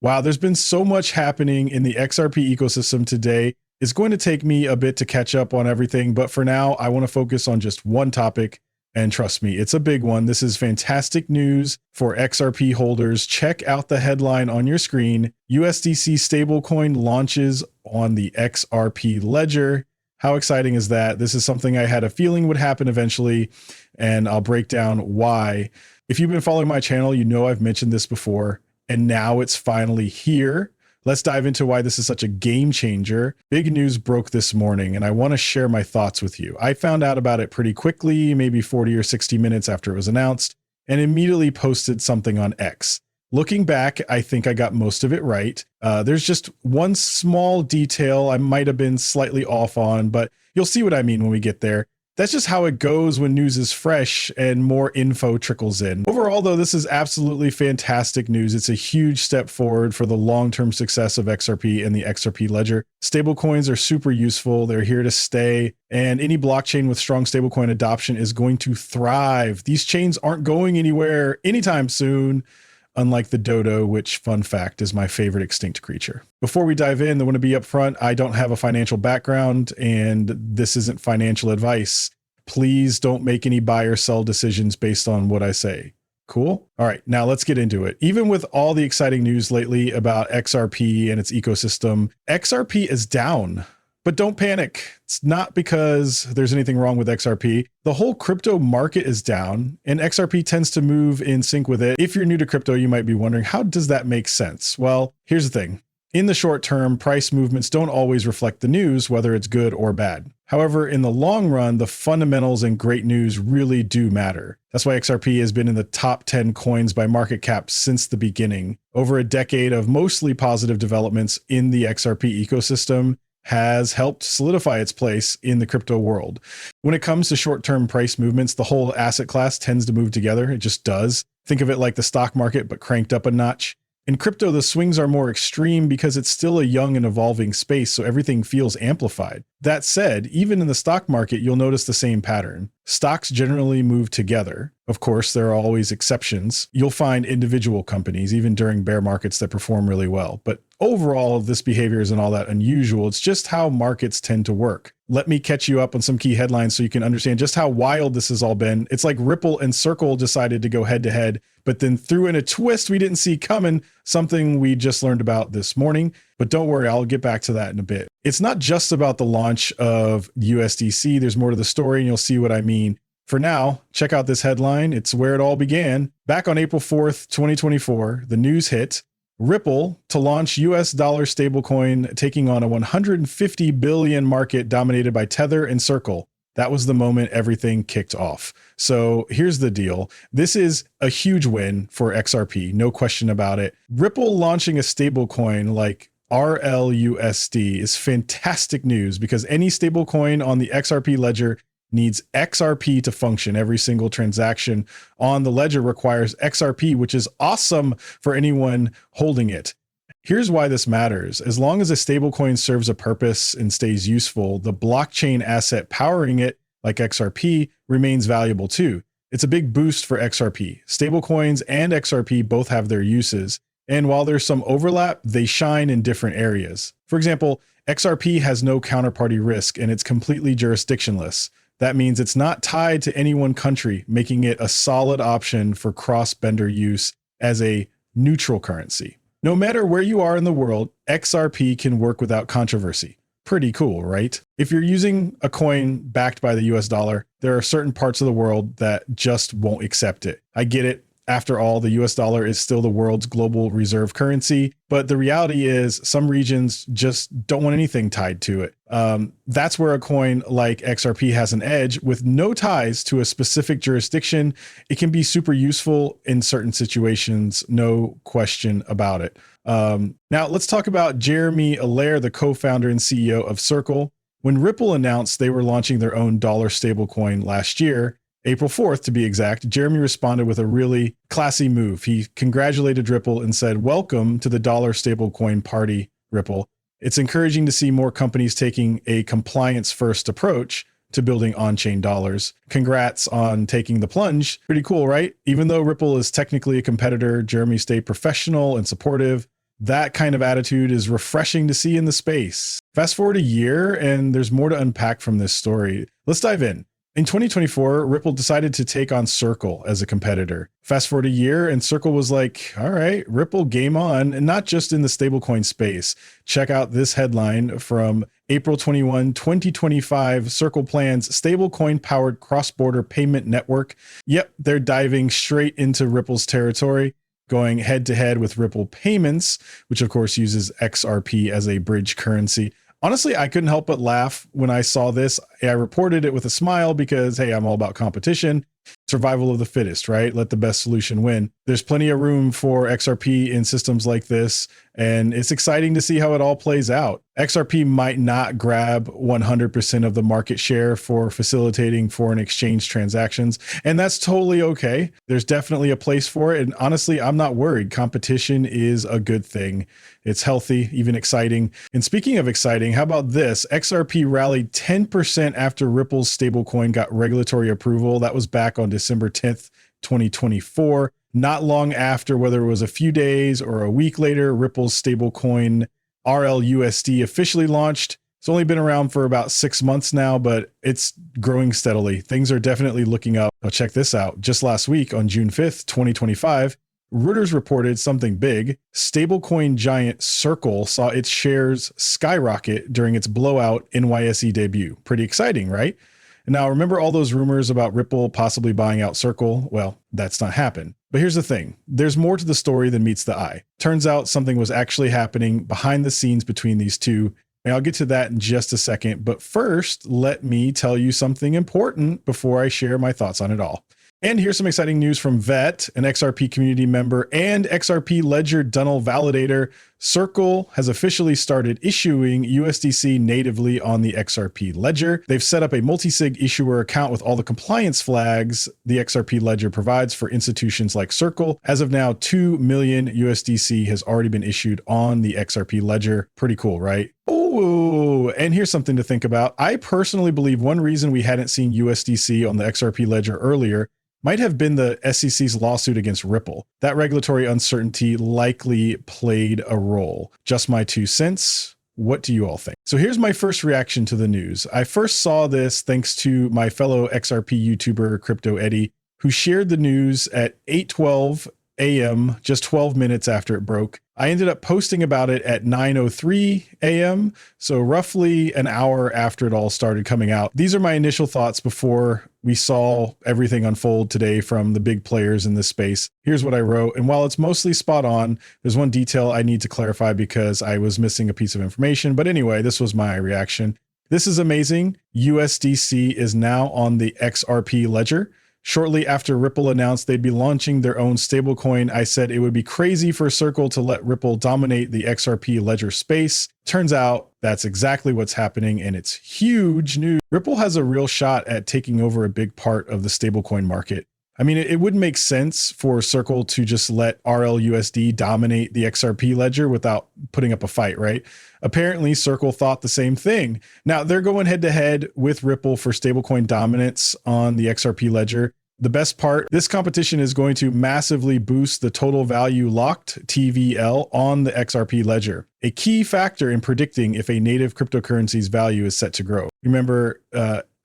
Wow, there's been so much happening in the XRP ecosystem today. It's going to take me a bit to catch up on everything, but for now, I want to focus on just one topic. And trust me, it's a big one. This is fantastic news for XRP holders. Check out the headline on your screen. USDC stablecoin launches on the XRP Ledger. How exciting is that? This is something I had a feeling would happen eventually, and I'll break down why. If you've been following my channel, you know I've mentioned this before, and now it's finally here. Let's dive into why this is such a game changer. Big news broke this morning, and I want to share my thoughts with you. I found out about it pretty quickly, maybe 40 or 60 minutes after it was announced, and immediately posted something on X. Looking back, I think I got most of it right. There's just one small detail I might have been slightly off on, but you'll see what I mean when we get there. That's just how it goes when news is fresh and more info trickles in. Overall, though, this is absolutely fantastic news. It's a huge step forward for the long-term success of XRP and the XRP Ledger. Stablecoins are super useful. They're here to stay, and any blockchain with strong stablecoin adoption is going to thrive. These chains aren't going anywhere anytime soon, unlike the dodo, which, fun fact, is my favorite extinct creature. Before we dive in, I want to be upfront. I don't have a financial background, and this isn't financial advice. Please don't make any buy or sell decisions based on what I say. Cool? All right, now let's get into it. Even with all the exciting news lately about XRP and its ecosystem, XRP is down. But don't panic. It's not because there's anything wrong with XRP. The whole crypto market is down, and XRP tends to move in sync with it. If you're new to crypto, you might be wondering, how does that make sense? Well, here's the thing. In the short term, price movements don't always reflect the news, whether it's good or bad. However, in the long run, the fundamentals and great news really do matter. That's why XRP has been in the top 10 coins by market cap since the beginning. Over a decade of mostly positive developments in the XRP ecosystem has helped solidify its place in the crypto world. When it comes to short-term price movements, the whole asset class tends to move together. It just does. Think of it like the stock market, but cranked up a notch. In crypto, the swings are more extreme because it's still a young and evolving space, so everything feels amplified. That said, even in the stock market, you'll notice the same pattern. Stocks generally move together. Of course, there are always exceptions. You'll find individual companies, even during bear markets, that perform really well. But overall, this behavior isn't all that unusual. It's just how markets tend to work. Let me catch you up on some key headlines so you can understand just how wild this has all been. It's like Ripple and Circle decided to go head to head, but then threw in a twist we didn't see coming, something we just learned about this morning. But don't worry, I'll get back to that in a bit. It's not just about the launch of USDC. There's more to the story, and you'll see what I mean. For now, check out this headline. It's where it all began. Back on April 4th, 2024, the news hit. Ripple to launch US dollar stablecoin, taking on a 150 billion market dominated by Tether and Circle. That was the moment everything kicked off. So here's the deal. This is a huge win for XRP, no question about it. Ripple launching a stablecoin like RLUSD is fantastic news because any stablecoin on the XRP ledger needs XRP to function. Every single transaction on the ledger requires XRP, which is awesome for anyone holding it. Here's why this matters. As long as a stablecoin serves a purpose and stays useful, the blockchain asset powering it, like XRP, remains valuable too. It's a big boost for XRP. Stablecoins and XRP both have their uses, and while there's some overlap, they shine in different areas. For example, XRP has no counterparty risk and it's completely jurisdictionless. That means it's not tied to any one country, making it a solid option for cross-border use as a neutral currency. No matter where you are in the world, XRP can work without controversy. Pretty cool, right? If you're using a coin backed by the US dollar, there are certain parts of the world that just won't accept it. I get it. After all, the US dollar is still the world's global reserve currency, but the reality is some regions just don't want anything tied to it. That's where a coin like XRP has an edge. With no ties to a specific jurisdiction, it can be super useful in certain situations, no question about it. Now let's talk about Jeremy Allaire, the co-founder and CEO of Circle. When Ripple announced they were launching their own dollar stablecoin last year, April 4th, to be exact, Jeremy responded with a really classy move. He congratulated Ripple and said, "Welcome to the dollar stablecoin party, Ripple. It's encouraging to see more companies taking a compliance-first approach to building on-chain dollars. Congrats on taking the plunge." Pretty cool, right? Even though Ripple is technically a competitor, Jeremy stayed professional and supportive. That kind of attitude is refreshing to see in the space. Fast forward a year, and there's more to unpack from this story. Let's dive in. In 2024, Ripple decided to take on Circle as a competitor. Fast forward a year, and Circle was like, all right, Ripple, game on, and not just in the stablecoin space. Check out this headline from April 21, 2025. Circle plans stablecoin-powered cross-border payment network. Yep, they're diving straight into Ripple's territory, going head-to-head with Ripple Payments, which of course uses XRP as a bridge currency. Honestly, I couldn't help but laugh when I saw this. I reported it with a smile because, hey, I'm all about competition. Survival of the fittest, right? Let the best solution win. There's plenty of room for XRP in systems like this, and it's exciting to see how it all plays out. XRP might not grab 100% of the market share for facilitating foreign exchange transactions, and that's totally okay. There's definitely a place for it, and honestly, I'm not worried. Competition is a good thing. It's healthy, even exciting. And speaking of exciting, how about this? XRP rallied 10% after Ripple's stablecoin got regulatory approval. That was back on December 10th, 2024. Not long after, whether it was a few days or a week later, Ripple's stablecoin RLUSD officially launched. It's only been around for about 6 months now, but it's growing steadily. Things are definitely looking up. Now check this out. Just last week on June 5th, 2025, Reuters reported something big. Stablecoin giant Circle saw its shares skyrocket during its blowout NYSE debut. Pretty exciting, right? Now, remember all those rumors about Ripple possibly buying out Circle? Well, that's not happened. But here's the thing. There's more to the story than meets the eye. Turns out something was actually happening behind the scenes between these two. And I'll get to that in just a second. But first, let me tell you something important before I share my thoughts on it all. And here's some exciting news from VET, an XRP community member and XRP Ledger Dunnel validator. Circle has officially started issuing USDC natively on the XRP Ledger. They've set up a multi-sig issuer account with all the compliance flags the XRP Ledger provides for institutions like Circle. As of now, 2 million USDC has already been issued on the XRP Ledger. Pretty cool, right? Oh, and here's something to think about. I personally believe one reason we hadn't seen USDC on the XRP Ledger earlier might have been the SEC's lawsuit against Ripple. That regulatory uncertainty likely played a role. Just my 2 cents. What do you all think? So here's my first reaction to the news. I first saw this thanks to my fellow XRP YouTuber, Crypto Eddie, who shared the news at 8:12 a.m., just 12 minutes after it broke. I ended up posting about it at 9:03 a.m., so roughly an hour after it all started coming out. These are my initial thoughts before we saw everything unfold today from the big players in this space. Here's what I wrote, and while it's mostly spot on, there's one detail I need to clarify because I was missing a piece of information. But anyway, this was my reaction. This is amazing. USDC is now on the XRP Ledger. Shortly after Ripple announced they'd be launching their own stablecoin, I said it would be crazy for Circle to let Ripple dominate the XRP Ledger space. Turns out that's exactly what's happening, and it's huge news. Ripple has a real shot at taking over a big part of the stablecoin market. I mean, it wouldn't make sense for Circle to just let RLUSD dominate the XRP Ledger without putting up a fight, right? Apparently, Circle thought the same thing. Now, they're going head-to-head with Ripple for stablecoin dominance on the XRP Ledger. The best part, this competition is going to massively boost the total value locked, TVL, on the XRP Ledger, a key factor in predicting if a native cryptocurrency's value is set to grow. Remember,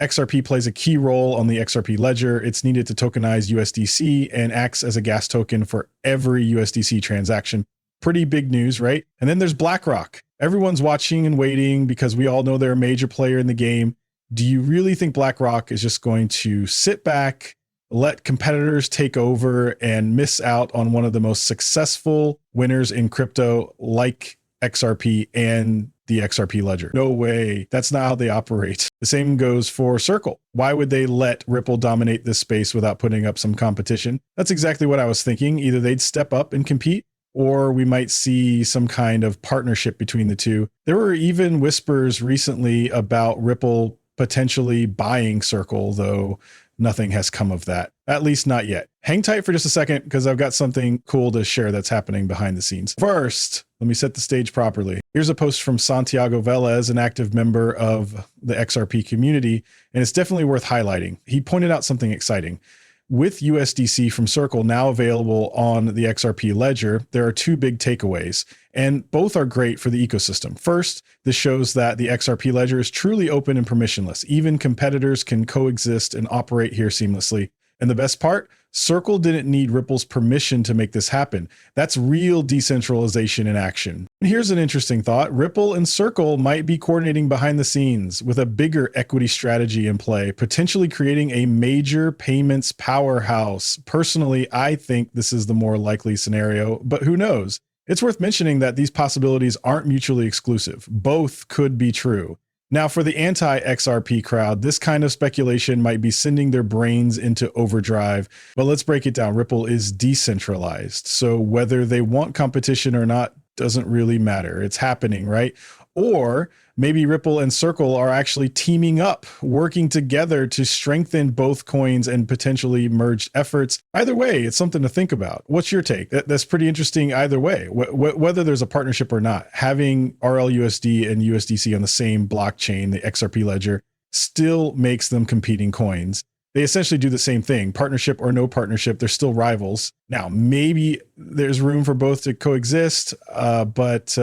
XRP plays a key role on the XRP Ledger. It's needed to tokenize USDC and acts as a gas token for every USDC transaction. Pretty big news, right? And then there's BlackRock. Everyone's watching and waiting because we all know they're a major player in the game. Do you really think BlackRock is just going to sit back, let competitors take over, and miss out on one of the most successful winners in crypto like XRP and the XRP Ledger? No way. That's not how they operate. The same goes for Circle. Why would they let Ripple dominate this space without putting up some competition? That's exactly what I was thinking. Either they'd step up and compete, or we might see some kind of partnership between the two. There were even whispers recently about Ripple potentially buying Circle, though nothing has come of that, at least not yet. Hang tight for just a second because I've got something cool to share that's happening behind the scenes. First, let me set the stage properly. Here's a post from Santiago Velez, an active member of the XRP community, and it's definitely worth highlighting. He pointed out something exciting. With USDC from Circle now available on the XRP Ledger, there are 2 big takeaways. And both are great for the ecosystem. First, this shows that the XRP ledger is truly open and permissionless. Even competitors can coexist and operate here seamlessly. And the best part, Circle didn't need Ripple's permission to make this happen. That's real decentralization in action. And here's an interesting thought. Ripple and Circle might be coordinating behind the scenes with a bigger equity strategy in play, potentially creating a major payments powerhouse. Personally, I think this is the more likely scenario, but who knows? It's worth mentioning that these possibilities aren't mutually exclusive. Both could be true. Now, for the anti-XRP crowd, this kind of speculation might be sending their brains into overdrive, but let's break it down. Ripple is decentralized, so whether they want competition or not doesn't really matter. It's happening, right? Or maybe Ripple and Circle are actually teaming up, working together to strengthen both coins and potentially merged efforts. Either way, it's something to think about. What's your take? That's pretty interesting either way, whether there's a partnership or not. Having RLUSD and USDC on the same blockchain, the XRP Ledger, still makes them competing coins. They essentially do the same thing. Partnership or no partnership, they're still rivals. Now, maybe there's room for both to coexist, but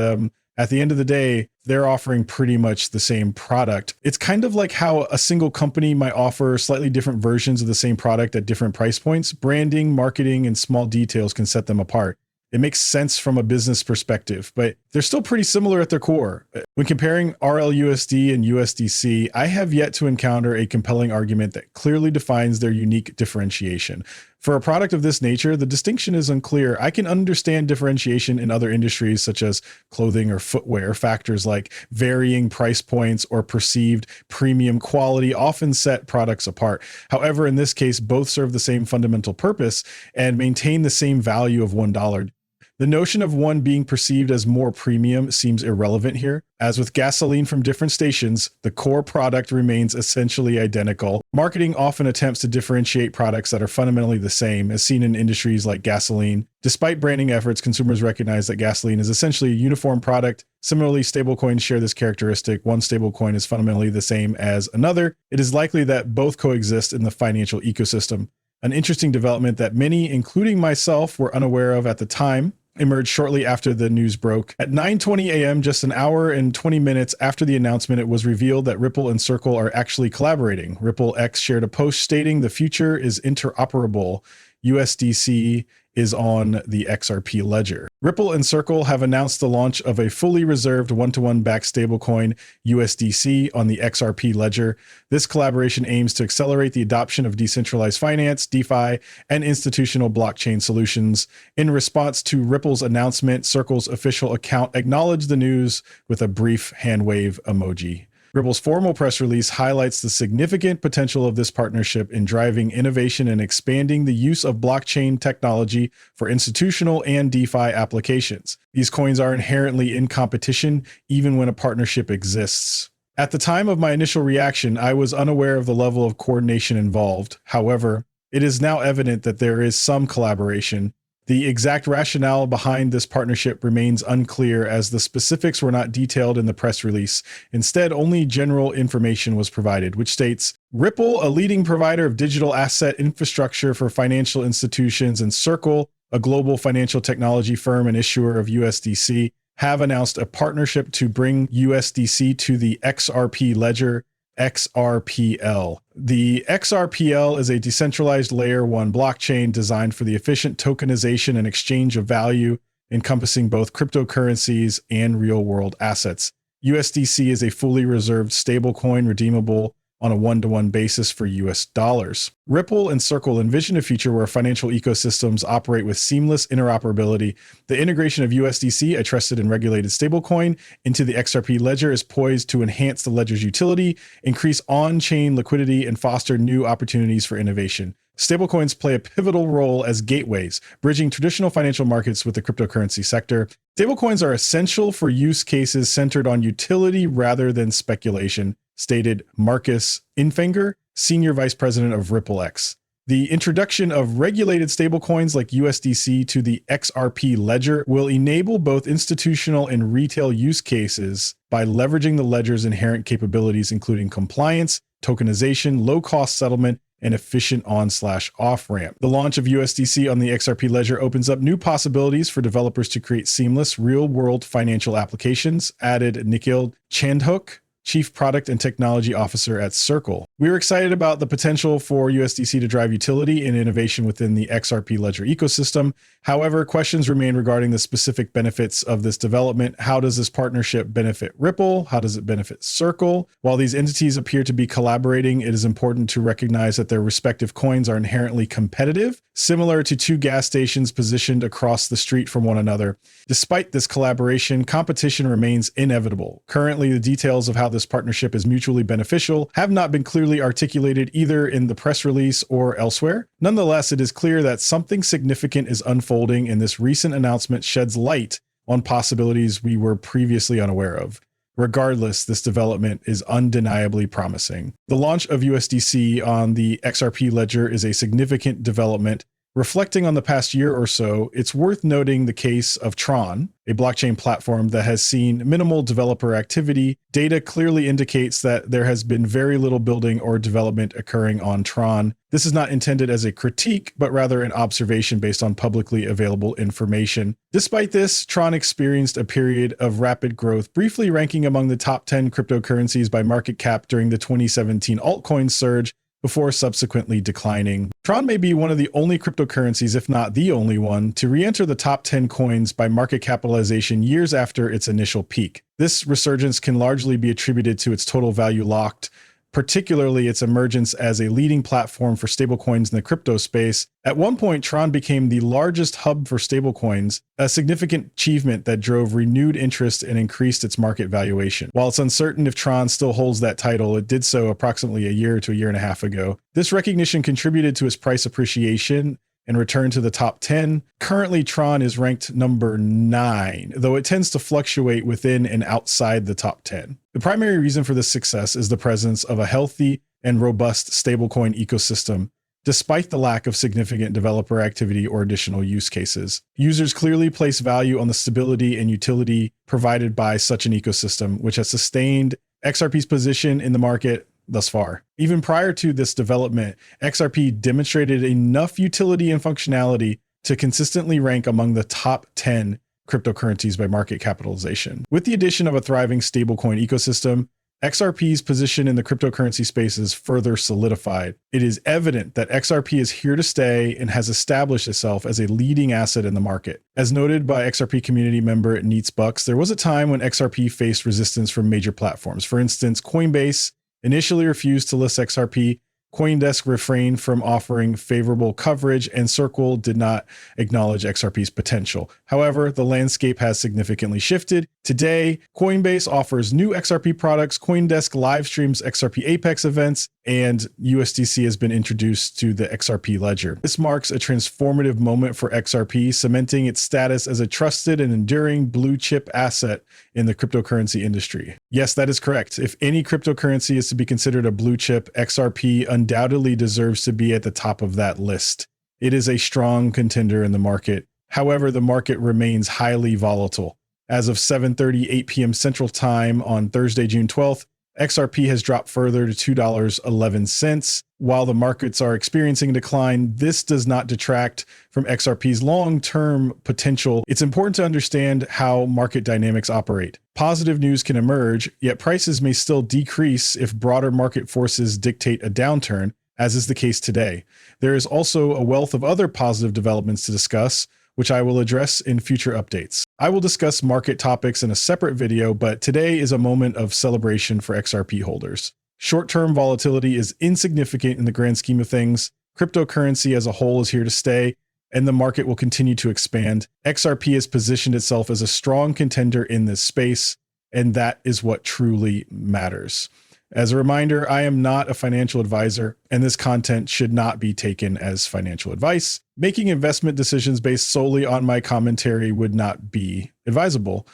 at the end of the day, they're offering pretty much the same product. It's kind of like how a single company might offer slightly different versions of the same product at different price points. Branding, marketing, and small details can set them apart. It makes sense from a business perspective, but they're still pretty similar at their core. When comparing RLUSD and USDC, I have yet to encounter a compelling argument that clearly defines their unique differentiation. For a product of this nature, the distinction is unclear. I can understand differentiation in other industries such as clothing or footwear. Factors like varying price points or perceived premium quality often set products apart. However, in this case, both serve the same fundamental purpose and maintain the same value of $1. The notion of one being perceived as more premium seems irrelevant here. As with gasoline from different stations, the core product remains essentially identical. Marketing often attempts to differentiate products that are fundamentally the same, as seen in industries like gasoline. Despite branding efforts, consumers recognize that gasoline is essentially a uniform product. Similarly, stablecoins share this characteristic. One stablecoin is fundamentally the same as another. It is likely that both coexist in the financial ecosystem. An interesting development that many, including myself, were unaware of at the time emerged shortly after the news broke. At 9:20 a.m., just an hour and 20 minutes after the announcement, it was revealed that Ripple and Circle are actually collaborating. Ripple X shared a post stating the future is interoperable. USDC is on the XRP Ledger. Ripple and Circle have announced the launch of a fully reserved one-to-one backed stablecoin, USDC, on the XRP Ledger. This collaboration aims to accelerate the adoption of decentralized finance, DeFi, and institutional blockchain solutions. In response to Ripple's announcement, Circle's official account acknowledged the news with a brief hand wave emoji. Ripple's formal press release highlights the significant potential of this partnership in driving innovation and expanding the use of blockchain technology for institutional and DeFi applications. These coins are inherently in competition, even when a partnership exists. At the time of my initial reaction, I was unaware of the level of coordination involved. However, it is now evident that there is some collaboration. The exact rationale behind this partnership remains unclear, as the specifics were not detailed in the press release. Instead, only general information was provided, which states, Ripple, a leading provider of digital asset infrastructure for financial institutions, and Circle, a global financial technology firm and issuer of USDC, have announced a partnership to bring USDC to the XRP Ledger, XRPL. The XRPL is a decentralized layer 1 blockchain designed for the efficient tokenization and exchange of value, encompassing both cryptocurrencies and real-world assets. USDC is a fully reserved stablecoin redeemable on a one-to-one basis for US dollars. Ripple and Circle envision a future where financial ecosystems operate with seamless interoperability. The integration of USDC, a trusted and regulated stablecoin, into the XRP Ledger is poised to enhance the ledger's utility, increase on-chain liquidity, and foster new opportunities for innovation. Stablecoins play a pivotal role as gateways, bridging traditional financial markets with the cryptocurrency sector. Stablecoins are essential for use cases centered on utility rather than speculation, stated Marcus Infinger, Senior Vice President of RippleX. The introduction of regulated stablecoins like USDC to the XRP Ledger will enable both institutional and retail use cases by leveraging the ledger's inherent capabilities, including compliance, tokenization, low-cost settlement, and efficient on/off ramp. The launch of USDC on the XRP Ledger opens up new possibilities for developers to create seamless real-world financial applications, added Nikhil Chandhok, Chief Product and Technology Officer at Circle. We are excited about the potential for USDC to drive utility and innovation within the XRP Ledger ecosystem. However, questions remain regarding the specific benefits of this development. How does this partnership benefit Ripple? How does it benefit Circle? While these entities appear to be collaborating, it is important to recognize that their respective coins are inherently competitive, similar to two gas stations positioned across the street from one another. Despite this collaboration, competition remains inevitable. Currently, the details of how this partnership is mutually beneficial have not been clearly articulated either in the press release or elsewhere. Nonetheless, it is clear that something significant is unfolding, and this recent announcement sheds light on possibilities we were previously unaware of. Regardless, this development is undeniably promising. The launch of USDC on the XRP Ledger is a significant development. Reflecting on the past year or so, it's worth noting the case of Tron, a blockchain platform that has seen minimal developer activity. Data clearly indicates that there has been very little building or development occurring on Tron. This is not intended as a critique, but rather an observation based on publicly available information. Despite this, Tron experienced a period of rapid growth, briefly ranking among the top 10 cryptocurrencies by market cap during the 2017 altcoin surge, before subsequently declining. Tron may be one of the only cryptocurrencies, if not the only one, to re-enter the top 10 coins by market capitalization years after its initial peak. This resurgence can largely be attributed to its total value locked, particularly its emergence as a leading platform for stablecoins in the crypto space. At one point, Tron became the largest hub for stablecoins, a significant achievement that drove renewed interest and increased its market valuation. While it's uncertain if Tron still holds that title, it did so approximately a year to a year and a half ago. This recognition contributed to its price appreciation and return to the top 10. Currently, Tron is ranked number 9, though it tends to fluctuate within and outside the top 10. The primary reason for this success is the presence of a healthy and robust stablecoin ecosystem, despite the lack of significant developer activity or additional use cases. Users clearly place value on the stability and utility provided by such an ecosystem, which has sustained XRP's position in the market thus far. Even prior to this development, XRP demonstrated enough utility and functionality to consistently rank among the top 10 cryptocurrencies by market capitalization. With the addition of a thriving stablecoin ecosystem, XRP's position in the cryptocurrency space is further solidified. It is evident that XRP is here to stay and has established itself as a leading asset in the market. As noted by XRP community member Neatsbucks, there was a time when XRP faced resistance from major platforms. For instance, Coinbase initially refused to list XRP, CoinDesk refrained from offering favorable coverage, and Circle did not acknowledge XRP's potential. However, the landscape has significantly shifted. Today, Coinbase offers new XRP products, CoinDesk live streams XRP Apex events, and USDC has been introduced to the XRP Ledger. This marks a transformative moment for XRP, cementing its status as a trusted and enduring blue chip asset in the cryptocurrency industry. Yes, that is correct. If any cryptocurrency is to be considered a blue chip, XRP undoubtedly deserves to be at the top of that list. It is a strong contender in the market. However, the market remains highly volatile. As of 7:38 p.m. Central Time on Thursday, June 12th, XRP has dropped further to $2.11. While the markets are experiencing a decline, this does not detract from XRP's long-term potential. It's important to understand how market dynamics operate. Positive news can emerge, yet prices may still decrease if broader market forces dictate a downturn, as is the case today. There is also a wealth of other positive developments to discuss, which I will address in future updates. I will discuss market topics in a separate video, but today is a moment of celebration for XRP holders. Short-term volatility is insignificant in the grand scheme of things. Cryptocurrency as a whole is here to stay, and the market will continue to expand. XRP has positioned itself as a strong contender in this space, and that is what truly matters. As a reminder, I am not a financial advisor, and this content should not be taken as financial advice. Making investment decisions based solely on my commentary would not be advisable.